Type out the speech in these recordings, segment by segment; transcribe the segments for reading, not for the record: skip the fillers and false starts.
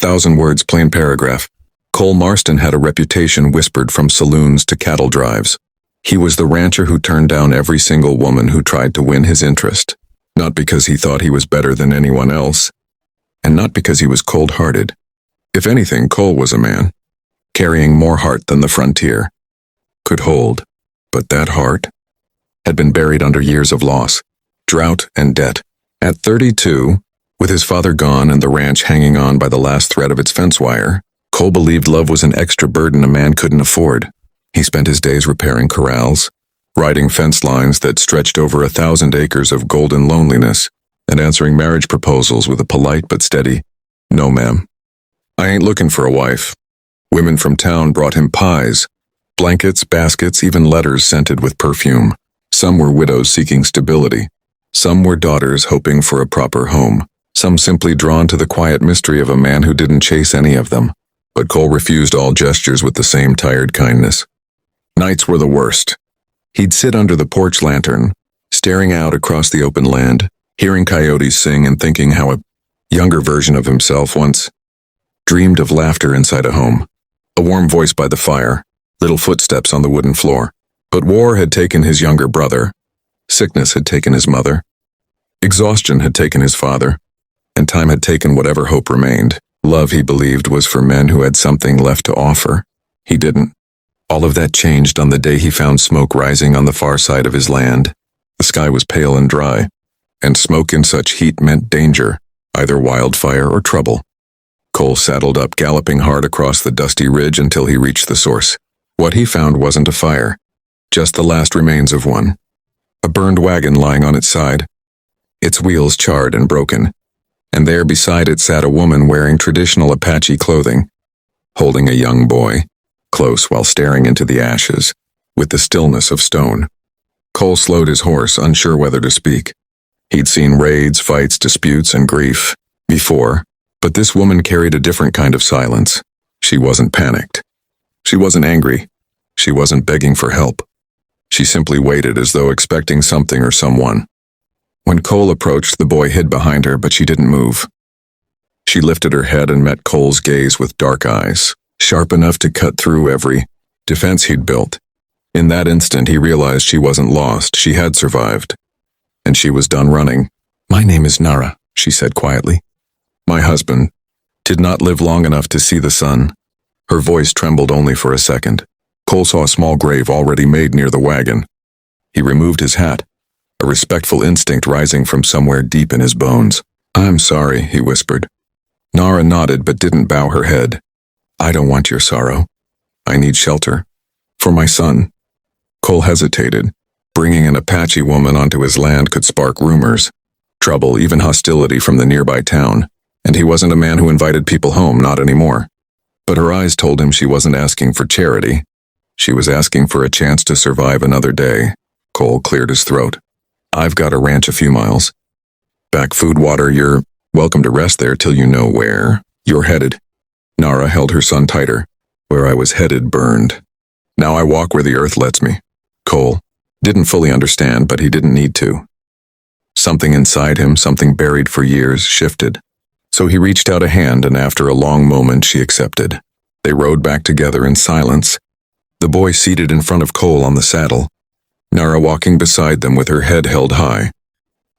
1,000 words plain paragraph. Cole Marston had a reputation whispered from saloons to cattle drives. He was the rancher who turned down every single woman who tried to win his interest, not because he thought he was better than anyone else, and not because he was cold-hearted. If anything, Cole was a man, carrying more heart than the frontier could hold. But that heart had been buried under years of loss, drought, and debt. At 32, with his father gone and the ranch hanging on by the last thread of its fence wire, Cole believed love was an extra burden a man couldn't afford. He spent his days repairing corrals, riding fence lines that stretched over 1,000 acres of golden loneliness, and answering marriage proposals with a polite but steady, "No, ma'am. I ain't looking for a wife." Women from town brought him pies, blankets, baskets, even letters scented with perfume. Some were widows seeking stability. Some were daughters hoping for a proper home. Some simply drawn to the quiet mystery of a man who didn't chase any of them. But Cole refused all gestures with the same tired kindness. Nights were the worst. He'd sit under the porch lantern, staring out across the open land, hearing coyotes sing and thinking how a younger version of himself once dreamed of laughter inside a home. A warm voice by the fire, little footsteps on the wooden floor. But war had taken his younger brother. Sickness had taken his mother. Exhaustion had taken his father. And time had taken whatever hope remained. Love, he believed, was for men who had something left to offer. He didn't. All of that changed on the day he found smoke rising on the far side of his land. The sky was pale and dry, and smoke in such heat meant danger, either wildfire or trouble. Cole saddled up, galloping hard across the dusty ridge until he reached the source. What he found wasn't a fire, just the last remains of one. A burned wagon lying on its side, its wheels charred and broken. And there beside it sat a woman wearing traditional Apache clothing, holding a young boy, close while staring into the ashes, with the stillness of stone. Cole slowed his horse, unsure whether to speak. He'd seen raids, fights, disputes, and grief before, but this woman carried a different kind of silence. She wasn't panicked. She wasn't angry. She wasn't begging for help. She simply waited as though expecting something or someone. When Cole approached, the boy hid behind her, but she didn't move. She lifted her head and met Cole's gaze with dark eyes, sharp enough to cut through every defense he'd built. In that instant, he realized she wasn't lost. She had survived. And she was done running. "My name is Nara," she said quietly. "My husband did not live long enough to see the sun." Her voice trembled only for a second. Cole saw a small grave already made near the wagon. He removed his hat, a respectful instinct rising from somewhere deep in his bones. "I'm sorry," he whispered. Nara nodded but didn't bow her head. "I don't want your sorrow. I need shelter. For my son." Cole hesitated. Bringing an Apache woman onto his land could spark rumors, trouble, even hostility from the nearby town. And he wasn't a man who invited people home, not anymore. But her eyes told him she wasn't asking for charity. She was asking for a chance to survive another day. Cole cleared his throat. "I've got a ranch a few miles back. Food, water. You're welcome to rest there till you know where you're headed." Nara held her son tighter. "Where I was headed burned. Now I walk where the earth lets me." Cole didn't fully understand, but he didn't need to. Something inside him, something buried for years, shifted. So he reached out a hand, and after a long moment she accepted. They rode back together in silence, the boy seated in front of Cole on the saddle, Nara walking beside them with her head held high.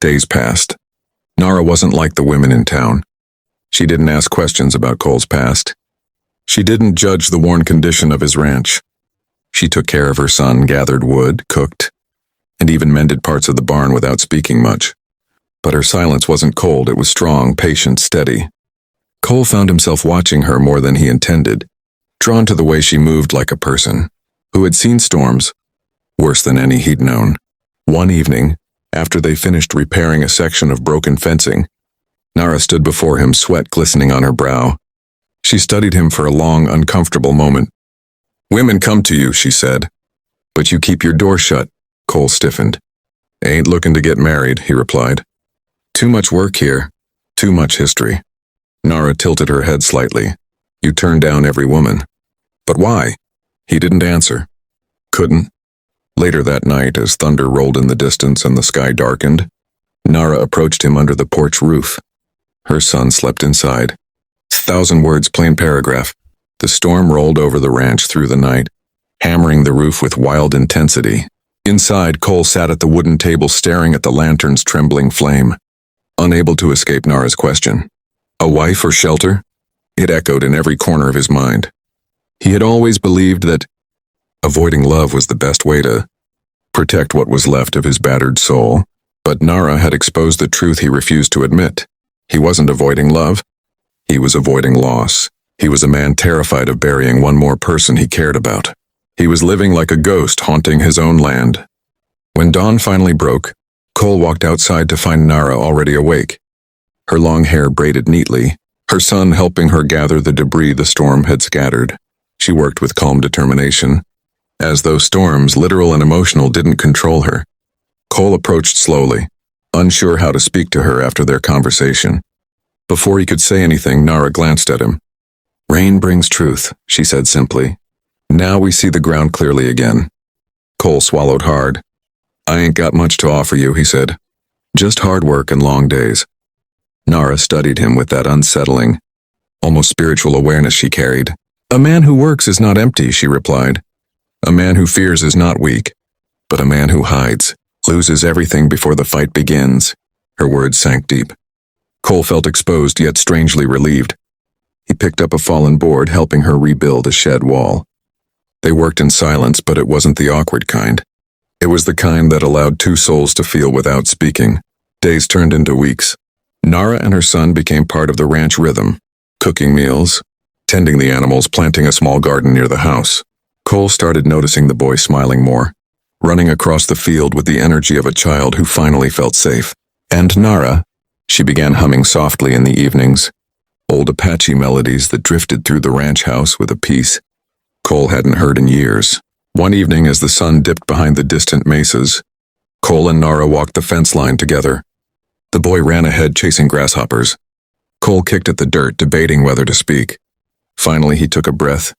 Days passed. Nara wasn't like the women in town. She didn't ask questions about Cole's past. She didn't judge the worn condition of his ranch. She took care of her son, gathered wood, cooked, and even mended parts of the barn without speaking much. But her silence wasn't cold, it was strong, patient, steady. Cole found himself watching her more than he intended, drawn to the way she moved like a person who had seen storms, worse than any he'd known. One evening, after they finished repairing a section of broken fencing, Nara stood before him, sweat glistening on her brow. She studied him for a long, uncomfortable moment. "Women come to you," she said, "but you keep your door shut." Cole stiffened. "Ain't looking to get married," he replied. "Too much work here, too much history." Nara tilted her head slightly. "You turn down every woman." "But why?" He didn't answer. Couldn't. Later that night, as thunder rolled in the distance and the sky darkened, Nara approached him under the porch roof. Her son slept inside, 1,000 words plain paragraph. The storm rolled over the ranch through the night, hammering the roof with wild intensity. Inside, Cole sat at the wooden table staring at the lantern's trembling flame, unable to escape Nara's question. A wife or shelter? It echoed in every corner of his mind. He had always believed that avoiding love was the best way to protect what was left of his battered soul, but Nara had exposed the truth he refused to admit. He wasn't avoiding love. He was avoiding loss. He was a man terrified of burying one more person he cared about. He was living like a ghost haunting his own land. When dawn finally broke, Cole walked outside to find Nara already awake. Her long hair braided neatly, her son helping her gather the debris the storm had scattered. She worked with calm determination, as though storms, literal and emotional, didn't control her. Cole approached slowly, unsure how to speak to her after their conversation. Before he could say anything, Nara glanced at him. "Rain brings truth," she said simply. "Now we see the ground clearly again." Cole swallowed hard. "I ain't got much to offer you," he said. "Just hard work and long days." Nara studied him with that unsettling, almost spiritual awareness she carried. "A man who works is not empty," she replied. "A man who fears is not weak, but a man who hides loses everything before the fight begins." Her words sank deep. Cole felt exposed yet strangely relieved. He picked up a fallen board, helping her rebuild a shed wall. They worked in silence, but it wasn't the awkward kind. It was the kind that allowed two souls to feel without speaking. Days turned into weeks. Nara and her son became part of the ranch rhythm, cooking meals, tending the animals, planting a small garden near the house. Cole started noticing the boy smiling more, running across the field with the energy of a child who finally felt safe. And Nara, she began humming softly in the evenings, old Apache melodies that drifted through the ranch house with a peace Cole hadn't heard in years. One evening, as the sun dipped behind the distant mesas, Cole and Nara walked the fence line together. The boy ran ahead chasing grasshoppers. Cole kicked at the dirt, debating whether to speak. Finally, he took a breath.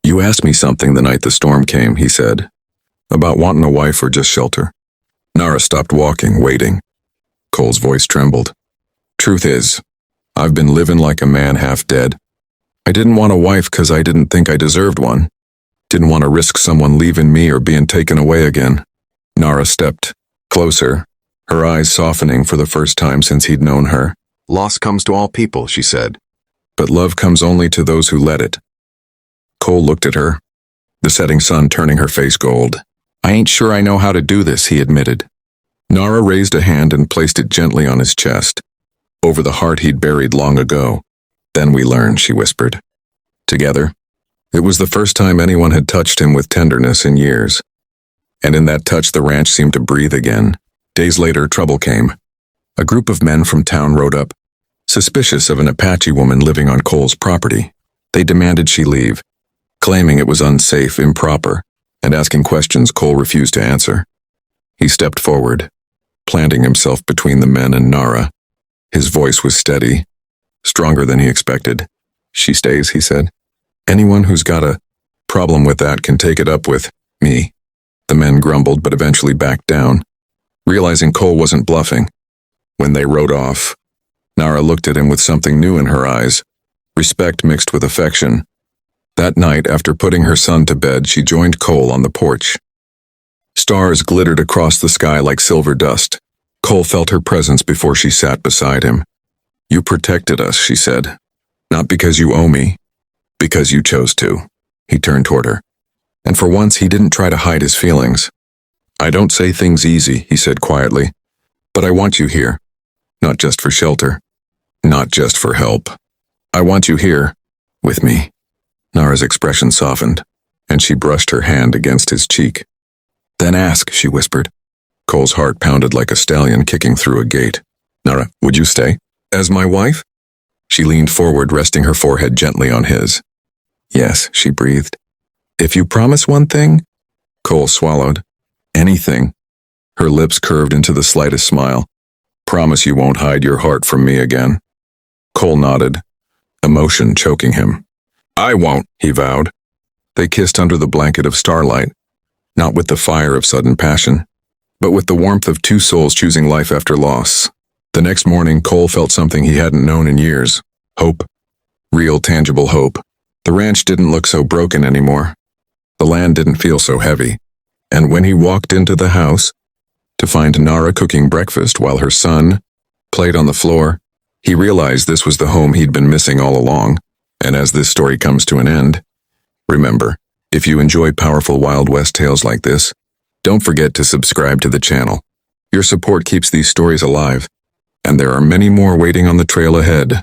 "You asked me something the night the storm came," he said. "About wanting a wife or just shelter." Nara stopped walking, waiting. Cole's voice trembled. "Truth is, I've been living like a man half dead. I didn't want a wife because I didn't think I deserved one. Didn't want to risk someone leaving me or being taken away again." Nara stepped closer, her eyes softening for the first time since he'd known her. "Loss comes to all people," she said, "but love comes only to those who let it." Cole looked at her, the setting sun turning her face gold. "I ain't sure I know how to do this," he admitted. Nara raised a hand and placed it gently on his chest, over the heart he'd buried long ago. "Then we learn," she whispered. Together. It was the first time anyone had touched him with tenderness in years. And in that touch, the ranch seemed to breathe again. Days later, trouble came. A group of men from town rode up, suspicious of an Apache woman living on Cole's property. They demanded she leave, claiming it was unsafe, improper, and asking questions Cole refused to answer. He stepped forward, planting himself between the men and Nara. His voice was steady, stronger than he expected. "She stays," he said. "Anyone who's got a problem with that can take it up with me." The men grumbled but eventually backed down, realizing Cole wasn't bluffing. When they rode off, Nara looked at him with something new in her eyes, respect mixed with affection. That night, after putting her son to bed, she joined Cole on the porch. Stars glittered across the sky like silver dust. Cole felt her presence before she sat beside him. "You protected us," she said. "Not because you owe me, because you chose to." He turned toward her, and for once he didn't try to hide his feelings. "I don't say things easy," he said quietly, "but I want you here. Not just for shelter, not just for help. I want you here, with me." Nara's expression softened, and she brushed her hand against his cheek. "Then ask," she whispered. Cole's heart pounded like a stallion kicking through a gate. "Nara, would you stay? As my wife?" She leaned forward, resting her forehead gently on his. "Yes," she breathed. "If you promise one thing?" Cole swallowed. "Anything." Her lips curved into the slightest smile. "Promise you won't hide your heart from me again." Cole nodded, emotion choking him. "I won't," he vowed. They kissed under the blanket of starlight, not with the fire of sudden passion, but with the warmth of two souls choosing life after loss. The next morning, Cole felt something he hadn't known in years: hope. Real tangible hope. The ranch didn't look so broken anymore. The land didn't feel so heavy. And when he walked into the house, to find Nara cooking breakfast while her son played on the floor, he realized this was the home he'd been missing all along. And as this story comes to an end, remember, if you enjoy powerful Wild West tales like this, don't forget to subscribe to the channel. Your support keeps these stories alive, and there are many more waiting on the trail ahead.